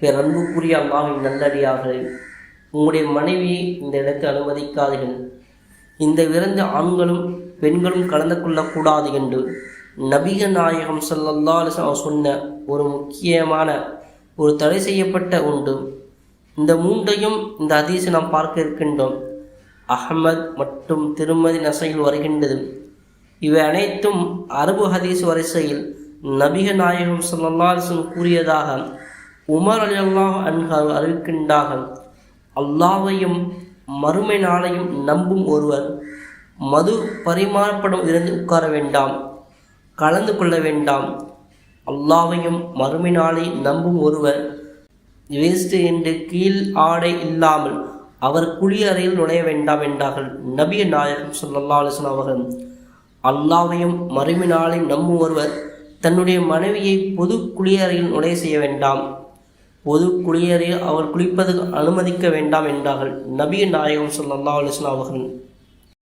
அன்புக்குரிய அல்லாஹ்வின் நல்லடியார்களே, உங்களுடைய மனைவியை இந்த இடத்தை அனுமதிக்காதீர்கள், இந்த விருந்து ஆண்களும் பெண்களும் கலந்து கொள்ளக்கூடாது என்று நபிகள் நாயகம் ஸல்லல்லாஹு அலைஹி வஸல்லம் சொன்ன ஒரு முக்கியமான ஒரு தடை செய்யப்பட்ட உண்டு. இந்த மூன்றையும் இந்த ஹதீஸை நாம் பார்க்க இருக்கின்றோம். அஹ்மத் மற்றும் திருமதி நசையில் வருகின்றது. இவை அனைத்தும் அரபு ஹதீஸ் வரிசையில் நபிகள் நாயகம் ஸல்லல்லாஹு அலைஹி வஸல்லம் கூறியதாக உமர் ரலியல்லாஹு அன்ஹு அறிவிக்கின்றார்கள். அல்லாஹ்வையும் மறுமை நாளையும் நம்பும் ஒருவர் மது பரிமாறப்படும் இருந்து உட்கார வேண்டாம், கலந்து கொள்ள வேண்டாம். அல்லாஹ்வையும் மறுமை நாளை நம்பும் ஒருவர் வேஸ்ட் என்று கீழ் ஆடை இல்லாமல் அவர் குளியறையில் நுழைய வேண்டாம் என்றார்கள் நபி நாயகம் ஸல்லல்லாஹு அலைஹி வஸல்லம் அவர்கள். அல்லாஹ்வையும் மறுமை நாளை நம்பும் ஒருவர் தன்னுடைய மனைவியை பொது குளியறையில் நுழைய செய்ய வேண்டாம், பொது குளியறையில் அவர் குளிப்பதற்கு அனுமதிக்க வேண்டாம் என்றார்கள் நபி நாயகம் ஸல்லல்லாஹு அலைஹி வஸல்லம் அவர்கள்.